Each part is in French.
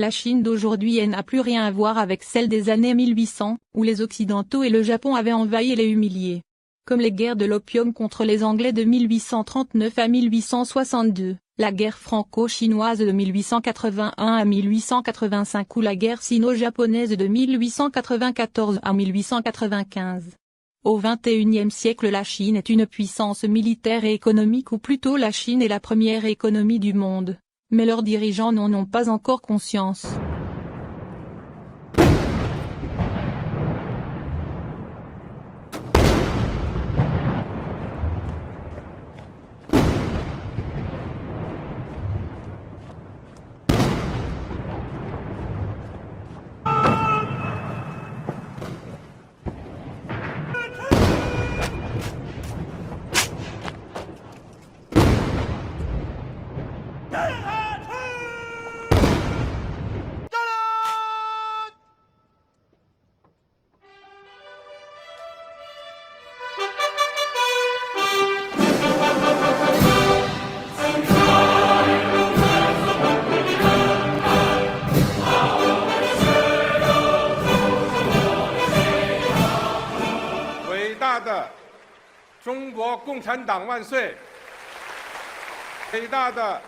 La Chine d'aujourd'hui n'a plus rien à voir avec celle des années 1800, où les Occidentaux et le Japon avaient envahi et les humilié. Comme les guerres de l'opium contre les Anglais de 1839 à 1862, la guerre franco-chinoise de 1881 à 1885 ou la guerre sino-japonaise de 1894 à 1895. Au XXIe siècle, la Chine est une puissance militaire et économique, ou plutôt la Chine est la première économie du monde. Mais leurs dirigeants n'en ont pas encore conscience.中国共产党万岁！伟大的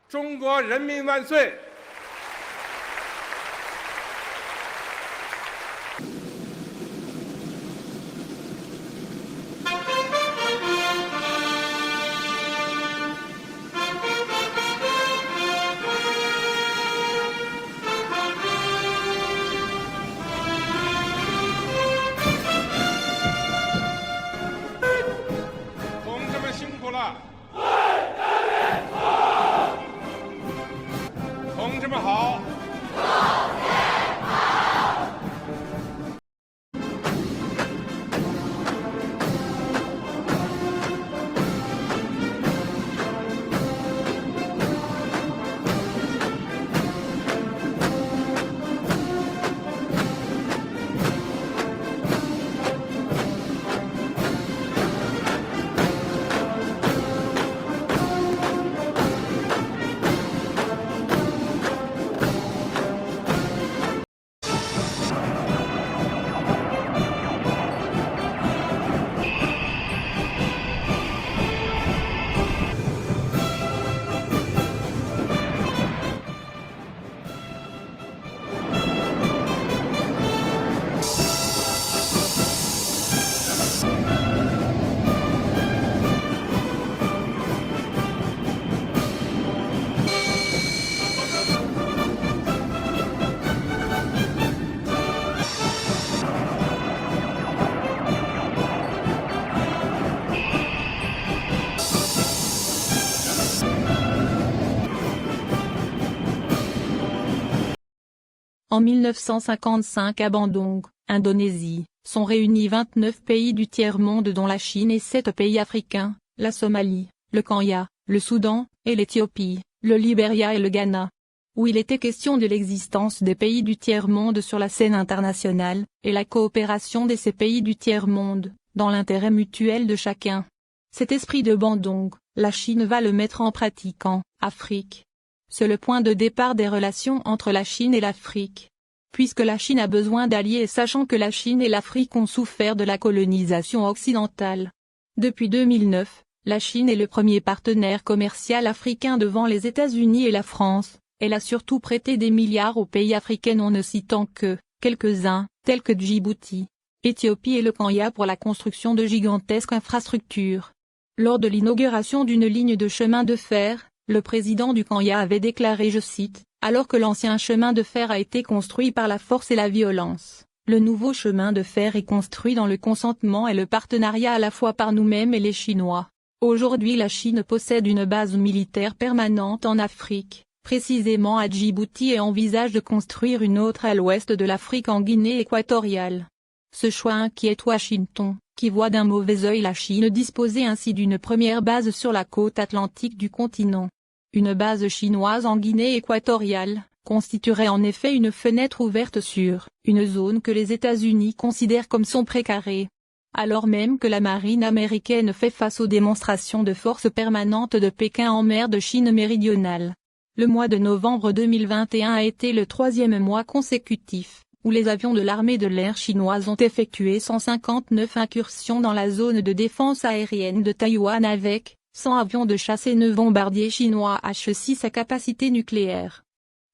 中国人民万岁！同志们好！En 1955 à Bandung, Indonésie, sont réunis 29 pays du tiers-monde dont la Chine et 7 pays africains, la Somalie, le Kenya, le Soudan, et l'Éthiopie, le Libéria et le Ghana. Où il était question de l'existence des pays du tiers-monde sur la scène internationale, et la coopération de ces pays du tiers-monde, dans l'intérêt mutuel de chacun. Cet esprit de Bandung, la Chine va le mettre en pratique en Afrique. C'est le point de départ des relations entre la Chine et l'Afrique. Puisque la Chine a besoin d'alliés et sachant que la Chine et l'Afrique ont souffert de la colonisation occidentale. Depuis 2009, la Chine est le premier partenaire commercial africain devant les États-Unis et la France. Elle a surtout prêté des milliards aux pays africains en ne citant que quelques-uns, tels que Djibouti, Éthiopie et le Kenya pour la construction de gigantesques infrastructures. Lors de l'inauguration d'une ligne de chemin de fer, le président du Kenya avait déclaré, je cite, « Alors que l'ancien chemin de fer a été construit par la force et la violence, le nouveau chemin de fer est construit dans le consentement et le partenariat à la fois par nous-mêmes et les Chinois. » Aujourd'hui la Chine possède une base militaire permanente en Afrique, précisément à Djibouti et envisage de construire une autre à l'ouest de l'Afrique en Guinée équatoriale. Ce choix inquiète Washington, qui voit d'un mauvais œil la Chine disposer ainsi d'une première base sur la côte atlantique du continent. Une base chinoise en Guinée équatoriale constituerait en effet une fenêtre ouverte sur une zone que les États-Unis considèrent comme son précaré. Alors même que la marine américaine fait face aux démonstrations de force permanentes de Pékin en mer de Chine méridionale. Le mois de novembre 2021 a été le troisième mois consécutif où les avions de l'armée de l'air chinoise ont effectué 159 incursions dans la zone de défense aérienne de Taïwan avec 100 avions de chasse et 9 bombardiers chinois H-6 à capacité nucléaire.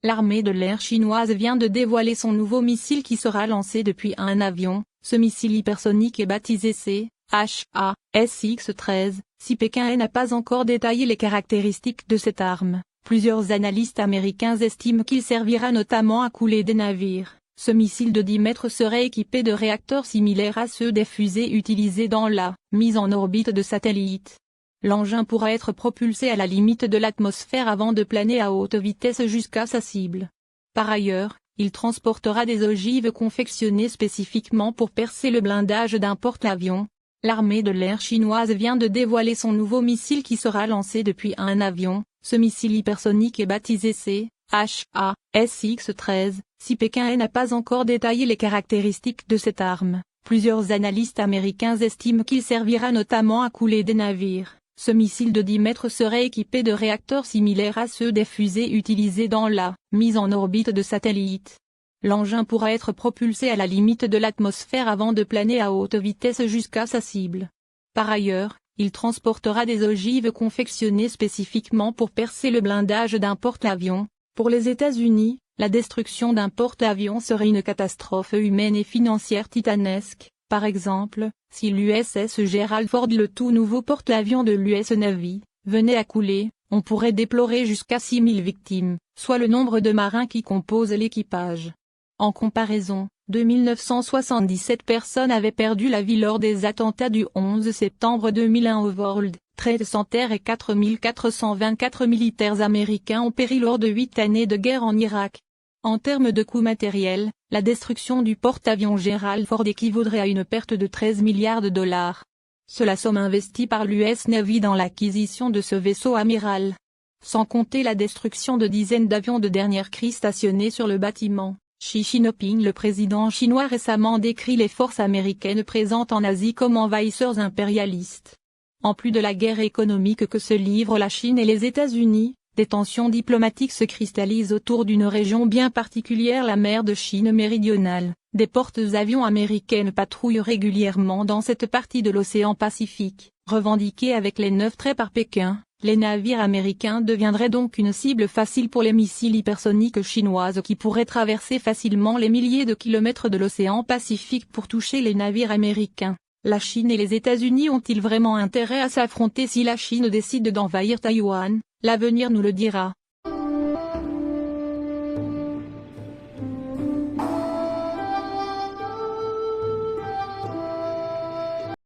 L'armée de l'air chinoise vient de dévoiler son nouveau missile qui sera lancé depuis un avion. Ce missile hypersonique est baptisé CH-A-SX-13. Si Pékin n'a pas encore détaillé les caractéristiques de cette arme, plusieurs analystes américains estiment qu'il servira notamment à couler des navires. Ce missile de 10 mètres serait équipé de réacteurs similaires à ceux des fusées utilisées dans la mise en orbite de satellites. L'engin pourra être propulsé à la limite de l'atmosphère avant de planer à haute vitesse jusqu'à sa cible. Par ailleurs, il transportera des ogives confectionnées spécifiquement pour percer le blindage d'un porte-avions. L'armée de l'air chinoise vient de dévoiler son nouveau missile qui sera lancé depuis un avion. Ce missile hypersonique est baptisé CH-A-SX-13. Si Pékin n'a pas encore détaillé les caractéristiques de cette arme, plusieurs analystes américains estiment qu'il servira notamment à couler des navires. Ce missile de 10 mètres serait équipé de réacteurs similaires à ceux des fusées utilisées dans la mise en orbite de satellites. L'engin pourra être propulsé à la limite de l'atmosphère avant de planer à haute vitesse jusqu'à sa cible. Par ailleurs, il transportera des ogives confectionnées spécifiquement pour percer le blindage d'un porte-avions. Pour les États-Unis, la destruction d'un porte-avions serait une catastrophe humaine et financière titanesque. Par exemple, si l'USS Gerald Ford, le tout nouveau porte-avions de l'US Navy, venait à couler, on pourrait déplorer jusqu'à 6000 victimes, soit le nombre de marins qui composent l'équipage. En comparaison, 2977 personnes avaient perdu la vie lors des attentats du 11 septembre 2001 au World Trade Center et 4424 militaires américains ont péri lors de 8 années de guerre en Irak. En termes de coûts matériels, la destruction du porte-avions Gerald Ford équivaudrait à une perte de 13 milliards de dollars. C'est la somme investie par l'US Navy dans l'acquisition de ce vaisseau amiral. Sans compter la destruction de dizaines d'avions de dernière cri stationnés sur le bâtiment. Xi Jinping, le président chinois, récemment décrit les forces américaines présentes en Asie comme envahisseurs impérialistes. En plus de la guerre économique que se livrent la Chine et les États-Unis, des tensions diplomatiques se cristallisent autour d'une région bien particulière, la mer de Chine méridionale. Des porte-avions américaines patrouillent régulièrement dans cette partie de l'océan Pacifique, revendiquée avec les 9 traits par Pékin. Les navires américains deviendraient donc une cible facile pour les missiles hypersoniques chinoises qui pourraient traverser facilement les milliers de kilomètres de l'océan Pacifique pour toucher les navires américains. La Chine et les États-Unis ont-ils vraiment intérêt à s'affronter si la Chine décide d'envahir Taïwan? L'avenir nous le dira.